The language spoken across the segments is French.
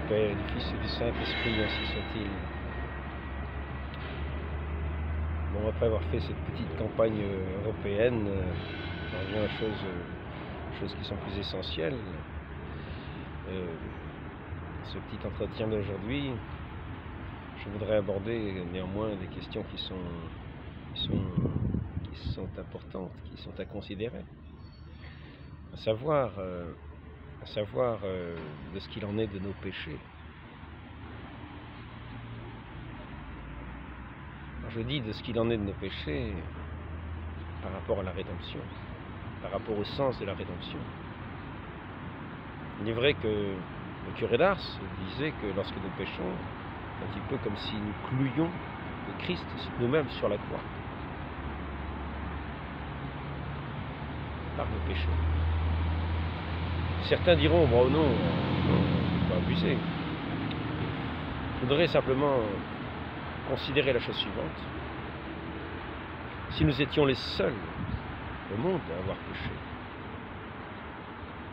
Père, du Fils et du Saint-Esprit, ainsi soit-il. Bon, après avoir fait cette petite campagne européenne, on revient aux choses qui sont plus essentielles. Ce petit entretien d'aujourd'hui, je voudrais aborder néanmoins des questions qui sont importantes, qui sont à considérer. À savoir de ce qu'il en est de nos péchés. Alors, je dis de ce qu'il en est de nos péchés par rapport à la rédemption, par rapport au sens de la rédemption. Il est vrai que le curé d'Ars disait que lorsque nous péchons, c'est un petit peu comme si nous clouions le Christ nous-mêmes sur la croix, par nos péchés. Certains diront, bon non, on va abuser. Je voudrais simplement considérer la chose suivante. Si nous étions les seuls au monde à avoir péché,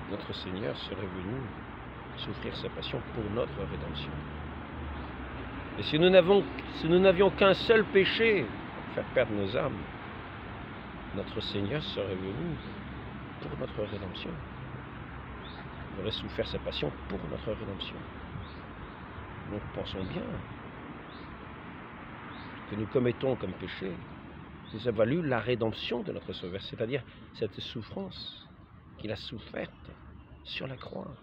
notre Seigneur serait venu souffrir sa passion pour notre rédemption. Et si nous n'avions qu'un seul péché, faire perdre nos âmes, notre Seigneur serait venu pour notre rédemption. Il aurait souffert sa passion pour notre rédemption. Donc pensons bien, que nous commettons comme péché nous a valu la rédemption de notre Sauveur, c'est-à-dire cette souffrance qu'il a soufferte sur la croix,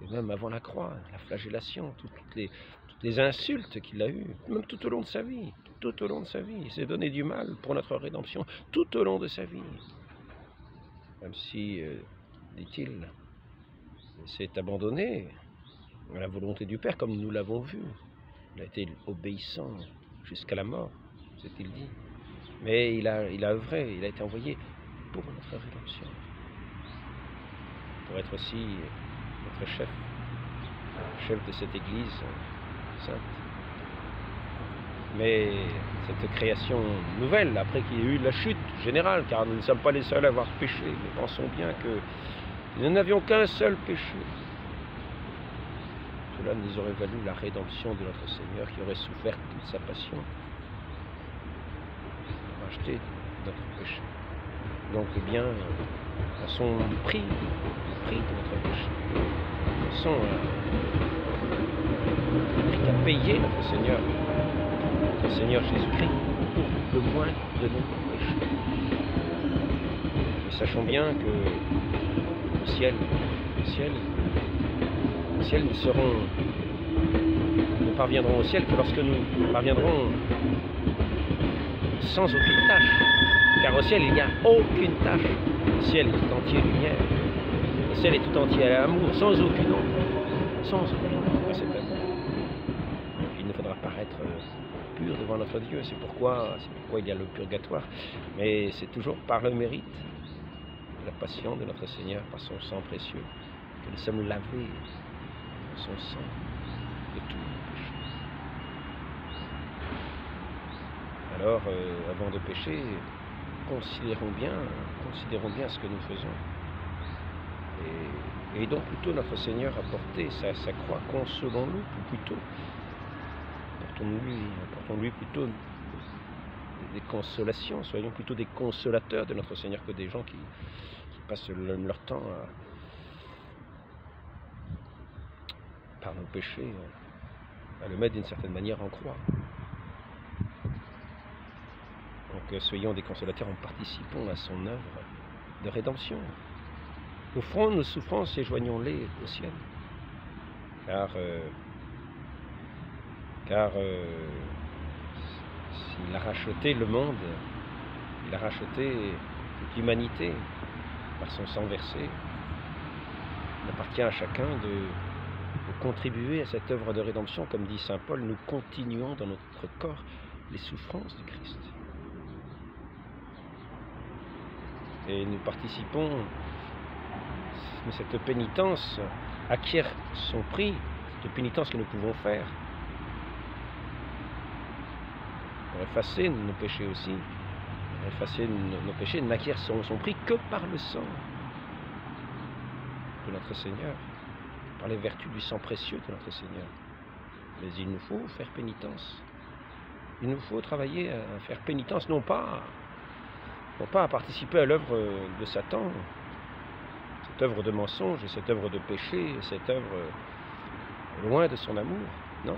et même avant la croix, la flagellation, toutes les insultes qu'il a eues, même tout au long de sa vie, il s'est donné du mal pour notre rédemption, tout au long de sa vie, même si, dit-il, s'est abandonné à la volonté du Père, comme nous l'avons vu. Il a été obéissant jusqu'à la mort, s'est-il dit. Mais il a œuvré, il a été envoyé pour notre rédemption. Pour être aussi notre chef de cette Église sainte. Mais cette création nouvelle, après qu'il y ait eu la chute générale, car nous ne sommes pas les seuls à avoir péché, mais pensons bien que nous n'avions qu'un seul péché. Cela nous aurait valu la rédemption de notre Seigneur qui aurait souffert toute sa passion pour racheter notre péché. Donc, eh bien, à son prix, le prix de notre péché, son prix qu'a payé notre Seigneur Jésus-Christ, pour le moindre de nos péchés. Et sachons bien que au ciel, nous parviendrons au ciel que lorsque nous parviendrons sans aucune tâche, car au ciel il n'y a aucune tâche, le ciel est tout entier lumière, le ciel est tout entier amour, sans aucune ombre à cet amour. Il ne faudra paraître pur devant notre Dieu, c'est pourquoi il y a le purgatoire, mais c'est toujours par le mérite de la passion de notre Seigneur, par son sang précieux, que nous sommes lavés dans son sang de tous nos péchés. Alors, avant de pécher, considérons bien ce que nous faisons. Et donc plutôt notre Seigneur a porté sa croix, consolons-nous plutôt. Apportons-lui plutôt des consolations, soyons plutôt des consolateurs de notre Seigneur que des gens qui passent leur temps par nos péchés à le mettre d'une certaine manière en croix. Donc soyons des consolateurs en participant à son œuvre de rédemption. Offrons nos souffrances et joignons-les au ciel. Car s'il a racheté le monde, il a racheté toute l'humanité par son sang versé, il appartient à chacun de contribuer à cette œuvre de rédemption. Comme dit saint Paul, nous continuons dans notre corps les souffrances du Christ. Et nous participons, cette pénitence acquiert son prix, cette pénitence que nous pouvons faire pour effacer nos péchés aussi, pour effacer nos péchés, n'acquiert son prix que par le sang de notre Seigneur. par les vertus du sang précieux de notre Seigneur. Mais il nous faut faire pénitence. Il nous faut travailler à faire pénitence, non pas à participer à l'œuvre de Satan, cette œuvre de mensonge, cette œuvre de péché, cette œuvre loin de son amour. Non,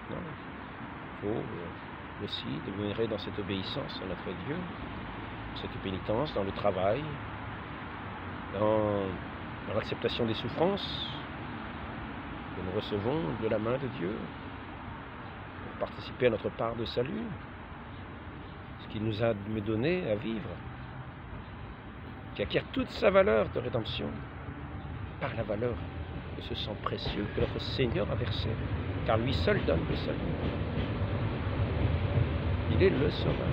non. Il faut aussi demeurer dans cette obéissance à notre Dieu, cette pénitence, dans le travail, dans l'acceptation des souffrances que nous recevons de la main de Dieu, pour participer à notre part de salut, ce qu'il nous a donné à vivre, qui acquiert toute sa valeur de rédemption par la valeur de ce sang précieux que notre Seigneur a versé, car lui seul donne le salut. Il est le sauveur.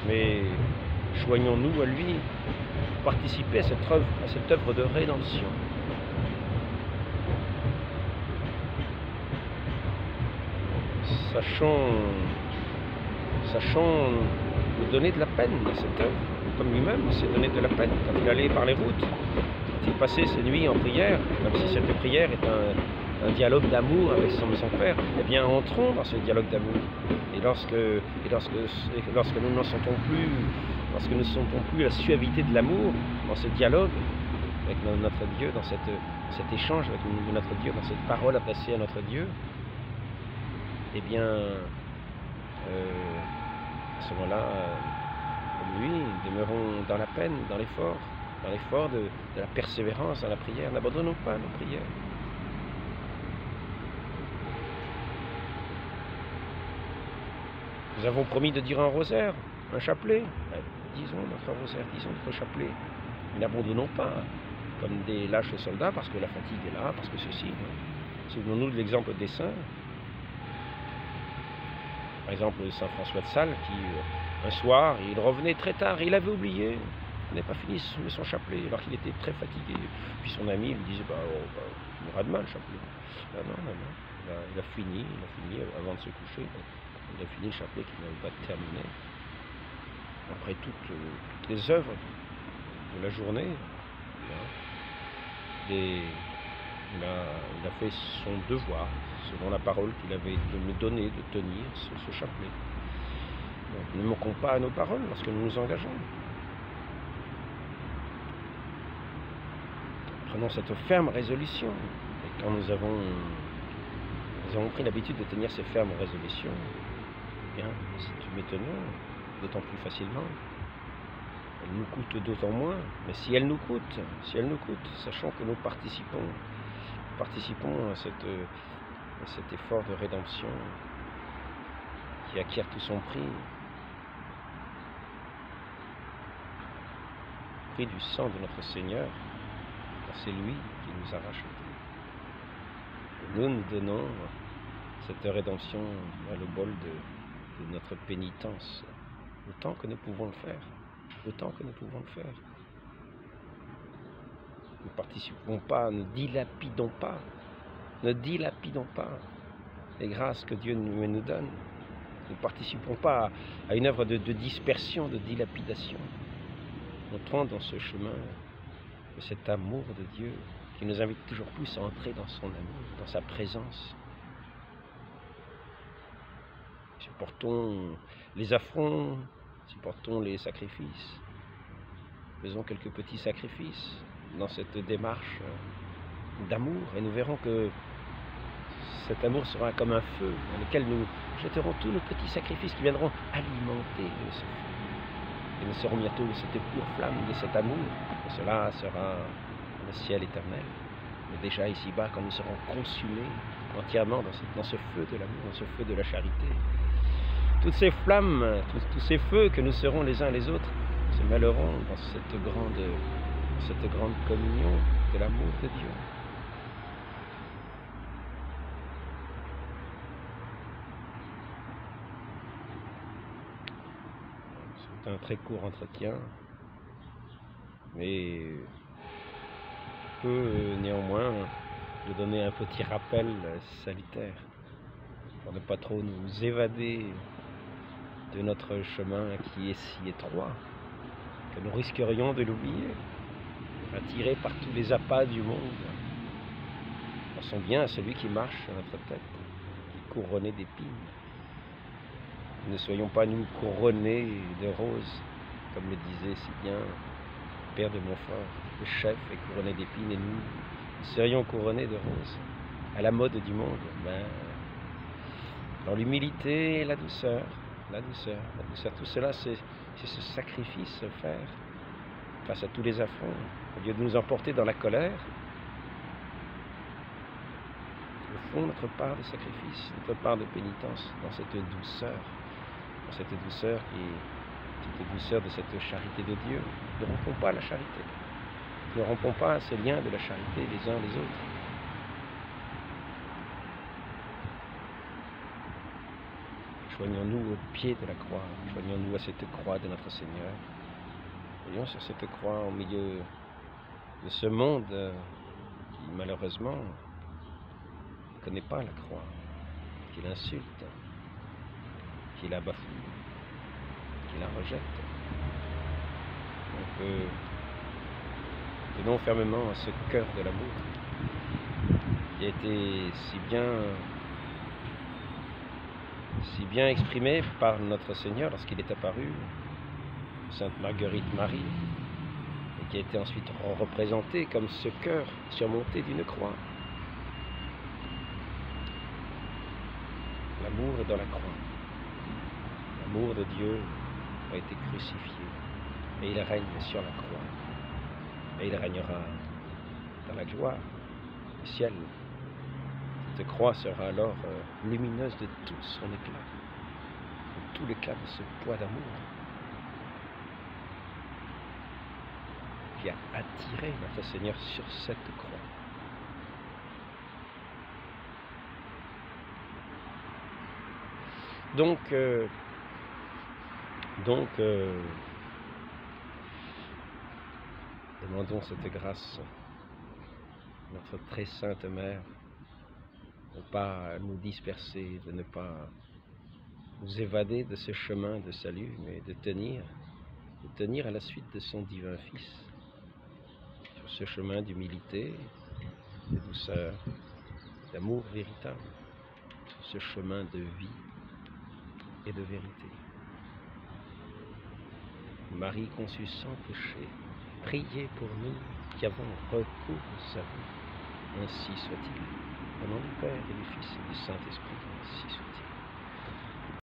Mais joignons-nous à lui, participer à cette œuvre de rédemption. Sachons nous donner de la peine dans cette œuvre, comme lui-même s'est donné de la peine quand il allait par les routes, quand il passait ses nuits en prière, même si cette prière est un dialogue d'amour avec son Père. Eh bien, entrons dans ce dialogue d'amour. Et lorsque nous ne sentons plus la suavité de l'amour dans ce dialogue avec notre Dieu, dans cet échange avec notre Dieu, dans cette parole adressée à notre Dieu, eh bien, à ce moment-là, comme lui, demeurons dans la peine, dans l'effort de la persévérance, dans la prière. N'abandonnons pas nos prières. Nous avons promis de dire un rosaire, un chapelet. Disons notre rosaire, disons notre chapelet. N'abandonnons pas, comme des lâches soldats, parce que la fatigue est là, parce que ceci. Souvenons-nous de l'exemple des saints. Par exemple, Saint François de Sales, qui, un soir, il revenait très tard, il avait oublié, il n'avait pas fini son chapelet, alors qu'il était très fatigué. Puis son ami lui disait, il aura demain le chapelet. Non, il a fini avant de se coucher. Il a fini le chapelet qu'il n'avait pas terminé. Après toutes les œuvres de la journée, il a fait son devoir, selon la parole qu'il avait donné de tenir ce chapelet. Donc, ne manquons pas à nos paroles lorsque nous nous engageons. Prenons cette ferme résolution. Et quand nous avons pris l'habitude de tenir ces fermes résolutions, eh bien, c'est maintenant d'autant plus facilement. Elle nous coûte d'autant moins, mais si elle nous coûte, sachant que nous participons à cet effort de rédemption qui acquiert tout son prix du sang de notre Seigneur, car c'est lui qui nous a rachetés. Et nous donnons cette rédemption à le bol de notre pénitence, autant que nous pouvons le faire. Ne participons pas, ne dilapidons pas les grâces que Dieu nous donne. Ne participons pas à une œuvre de dispersion, de dilapidation. Entrons dans ce chemin de cet amour de Dieu qui nous invite toujours plus à entrer dans son amour, dans sa présence. Supportons les affronts, supportons les sacrifices. Faisons quelques petits sacrifices dans cette démarche d'amour et nous verrons que cet amour sera comme un feu dans lequel nous jetterons tous nos petits sacrifices qui viendront alimenter ce feu. Et nous serons bientôt cette pure flamme de cet amour. Et cela sera le ciel éternel. Mais déjà ici-bas, quand nous serons consumés entièrement dans ce feu de l'amour, dans ce feu de la charité, toutes ces flammes, tous ces feux que nous serons les uns les autres, se mêleront dans cette grande communion de l'amour de Dieu. C'est un très court entretien, mais peut néanmoins nous donner un petit rappel salutaire pour ne pas trop nous évader de notre chemin qui est si étroit que nous risquerions de l'oublier, attirés par tous les appâts du monde, Pensons bien à celui qui marche sur notre tête, qui est couronné d'épines. Ne soyons pas nous couronnés de roses, comme le disait si bien le père de Montfort. Le chef est couronné d'épines et nous serions couronnés de roses. À la mode du monde, dans l'humilité et la douceur, tout cela c'est ce sacrifice faire face à tous les affronts. Au lieu de nous emporter dans la colère, au fond notre part de sacrifice, notre part de pénitence, dans cette douceur qui est cette douceur de cette charité de Dieu. Ne rompons pas la charité, ne rompons pas ces liens de la charité les uns les autres. Joignons-nous au pied de la croix, joignons-nous à cette croix de notre Seigneur. Voyons sur cette croix au milieu de ce monde qui malheureusement ne connaît pas la croix, qui l'insulte, qui la bafoue, qui la rejette. Donc tenons fermement à ce cœur de l'amour qui a été si bien exprimé par notre Seigneur lorsqu'il est apparu, Sainte Marguerite Marie, et qui a été ensuite représenté comme ce cœur surmonté d'une croix. L'amour est dans la croix. L'amour de Dieu a été crucifié, et il règne sur la croix, et il régnera dans la gloire du ciel. Cette croix sera alors lumineuse de tout son éclat, de tout l'éclat de ce poids d'amour qui a attiré notre Seigneur sur cette croix. Donc demandons cette grâce à notre très sainte Mère, de ne pas nous disperser, de ne pas nous évader de ce chemin de salut, mais de tenir à la suite de son divin Fils, sur ce chemin d'humilité, de douceur, d'amour véritable, sur ce chemin de vie et de vérité. Marie conçue sans péché, priez pour nous qui avons recours à vous. Ainsi soit-il. Au nom du Père et du Fils et du Saint-Esprit, ainsi soit-il.